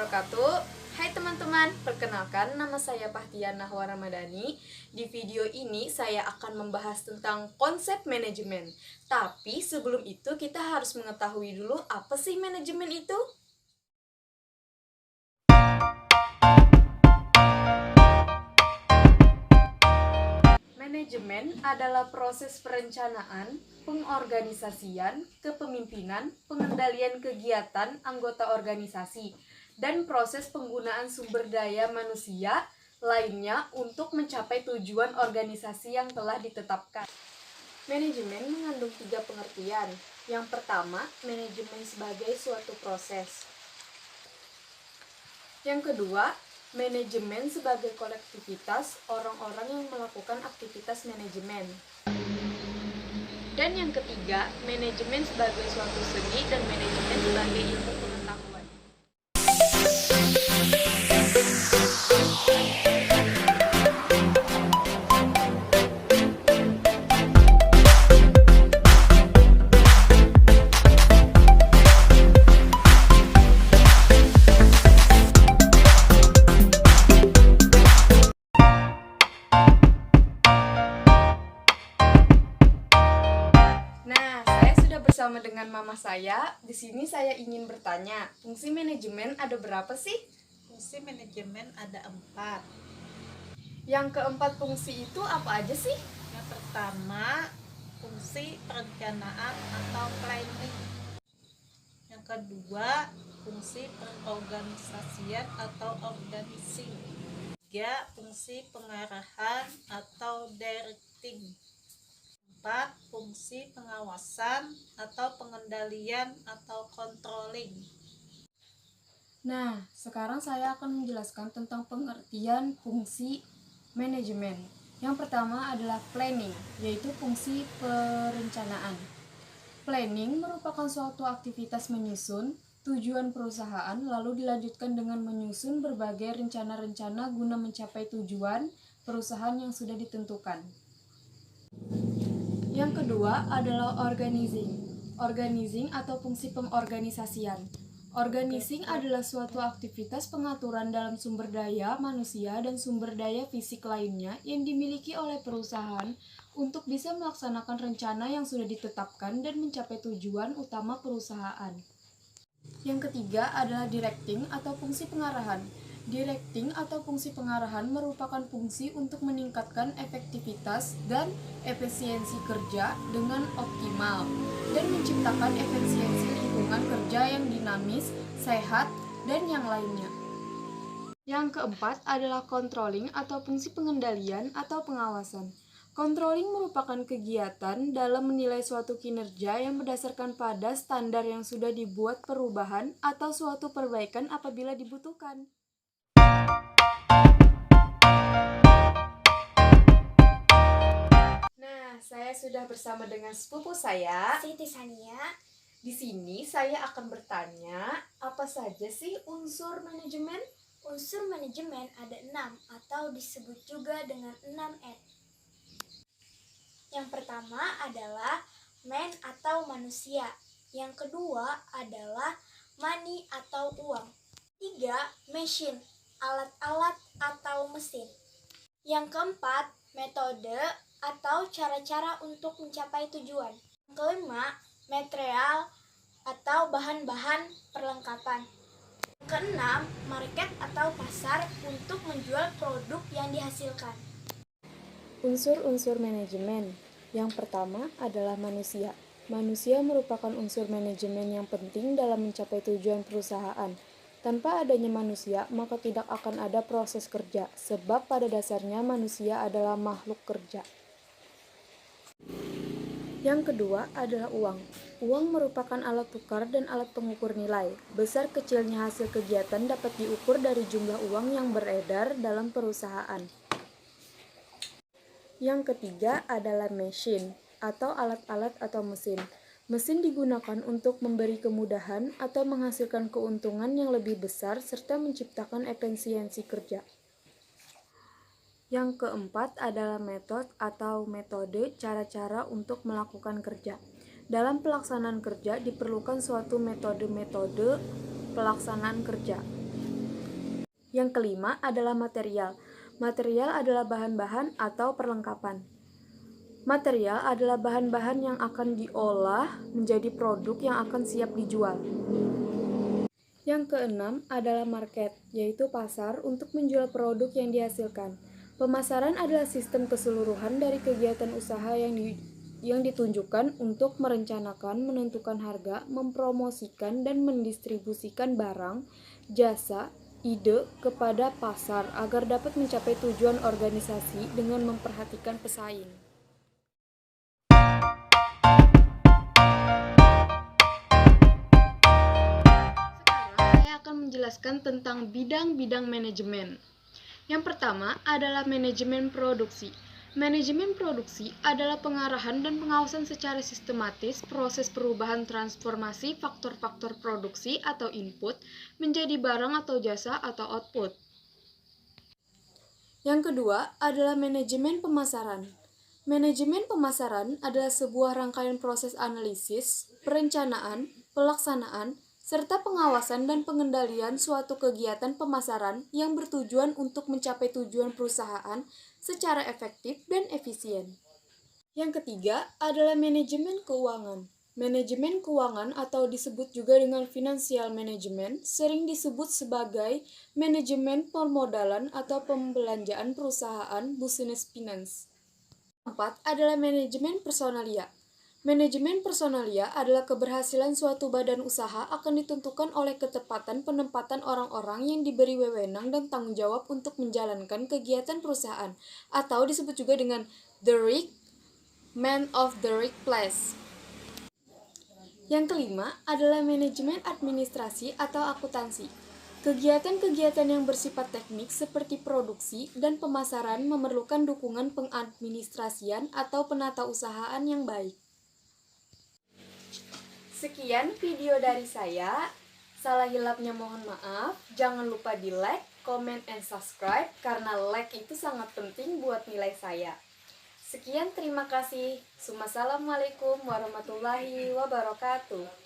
wabarakatuh. Hai teman-teman, perkenalkan nama saya Pahtian Nahwa Ramadhani. Di video ini saya akan membahas tentang konsep manajemen. Tapi sebelum itu kita harus mengetahui dulu apa sih manajemen itu? Manajemen adalah proses perencanaan, pengorganisasian, kepemimpinan, pengendalian kegiatan anggota organisasi, dan proses penggunaan sumber daya manusia lainnya untuk mencapai tujuan organisasi yang telah ditetapkan. Manajemen mengandung 3 pengertian. Yang pertama, manajemen sebagai suatu proses. Yang kedua, manajemen sebagai kolektivitas orang-orang yang melakukan aktivitas manajemen. Dan yang ketiga, manajemen sebagai suatu seni dan manajemen sebagai ilmu pengetahuan. Bersama dengan mama saya, di sini saya ingin bertanya, fungsi manajemen ada berapa sih? Fungsi manajemen ada 4. Yang keempat fungsi itu apa aja sih? Yang pertama, fungsi perencanaan atau planning. Yang kedua, fungsi pengorganisasian atau organizing. 3, fungsi pengarahan atau directing. 4, fungsi pengawasan atau pengendalian atau controlling. Nah, sekarang saya akan menjelaskan tentang pengertian fungsi manajemen. Yang pertama adalah planning, yaitu fungsi perencanaan. Planning merupakan suatu aktivitas menyusun tujuan perusahaan, lalu dilanjutkan dengan menyusun berbagai rencana-rencana guna mencapai tujuan perusahaan yang sudah ditentukan. Yang kedua adalah organizing. Organizing atau fungsi pengorganisasian. Organizing adalah suatu aktivitas pengaturan dalam sumber daya manusia dan sumber daya fisik lainnya yang dimiliki oleh perusahaan untuk bisa melaksanakan rencana yang sudah ditetapkan dan mencapai tujuan utama perusahaan. Yang ketiga adalah directing atau fungsi pengarahan. Directing atau fungsi pengarahan merupakan fungsi untuk meningkatkan efektivitas dan efisiensi kerja dengan optimal dan menciptakan efisiensi lingkungan kerja yang dinamis, sehat, dan yang lainnya. Yang keempat adalah controlling atau fungsi pengendalian atau pengawasan. Controlling merupakan kegiatan dalam menilai suatu kinerja yang berdasarkan pada standar yang sudah dibuat perubahan atau suatu perbaikan apabila dibutuhkan. Nah, saya sudah bersama dengan sepupu saya, Siti Sania. Di sini saya akan bertanya, apa saja sih unsur manajemen? Unsur manajemen ada 6 atau disebut juga dengan 6M. Yang pertama adalah man atau manusia. Yang kedua adalah money atau uang. 3, machine, alat-alat atau mesin. Yang keempat, metode atau cara-cara untuk mencapai tujuan. Yang kelima, material atau bahan-bahan perlengkapan. Yang keenam, market atau pasar untuk menjual produk yang dihasilkan. Unsur-unsur manajemen. Yang pertama adalah manusia. Manusia merupakan unsur manajemen yang penting dalam mencapai tujuan perusahaan. Tanpa adanya manusia, maka tidak akan ada proses kerja, sebab pada dasarnya manusia adalah makhluk kerja. Yang kedua adalah uang. Uang merupakan alat tukar dan alat pengukur nilai. Besar kecilnya hasil kegiatan dapat diukur dari jumlah uang yang beredar dalam perusahaan. Yang ketiga adalah machine atau alat-alat atau mesin. Mesin digunakan untuk memberi kemudahan atau menghasilkan keuntungan yang lebih besar serta menciptakan efisiensi kerja. Yang keempat adalah metode cara-cara untuk melakukan kerja. Dalam pelaksanaan kerja diperlukan suatu metode pelaksanaan kerja. Yang kelima adalah material. Material adalah bahan-bahan atau perlengkapan. Material adalah bahan-bahan yang akan diolah menjadi produk yang akan siap dijual. Yang keenam adalah market, yaitu pasar untuk menjual produk yang dihasilkan. Pemasaran adalah sistem keseluruhan dari kegiatan usaha yang ditunjukkan untuk merencanakan, menentukan harga, mempromosikan, dan mendistribusikan barang, jasa, ide kepada pasar agar dapat mencapai tujuan organisasi dengan memperhatikan pesaing. Sekarang saya akan menjelaskan tentang bidang-bidang manajemen. Yang pertama adalah manajemen produksi. Manajemen produksi adalah pengarahan dan pengawasan secara sistematis proses perubahan transformasi faktor-faktor produksi atau input menjadi barang atau jasa atau output. Yang kedua adalah manajemen pemasaran. Manajemen pemasaran adalah sebuah rangkaian proses analisis, perencanaan, pelaksanaan, serta pengawasan dan pengendalian suatu kegiatan pemasaran yang bertujuan untuk mencapai tujuan perusahaan secara efektif dan efisien. Yang ketiga adalah manajemen keuangan. Manajemen keuangan atau disebut juga dengan financial management sering disebut sebagai manajemen permodalan atau pembelanjaan perusahaan business finance. Keempat adalah manajemen personalia. Manajemen personalia adalah keberhasilan suatu badan usaha akan ditentukan oleh ketepatan penempatan orang-orang yang diberi wewenang dan tanggung jawab untuk menjalankan kegiatan perusahaan, atau disebut juga dengan the right man of the right place. Yang kelima adalah manajemen administrasi atau akuntansi. Kegiatan-kegiatan yang bersifat teknik seperti produksi dan pemasaran memerlukan dukungan pengadministrasian atau penatausahaan yang baik. Sekian video dari saya. Salah hilapnya mohon maaf. Jangan lupa di like, comment, and subscribe karena like itu sangat penting buat nilai saya. Sekian, terima kasih. Wassalamualaikum warahmatullahi wabarakatuh.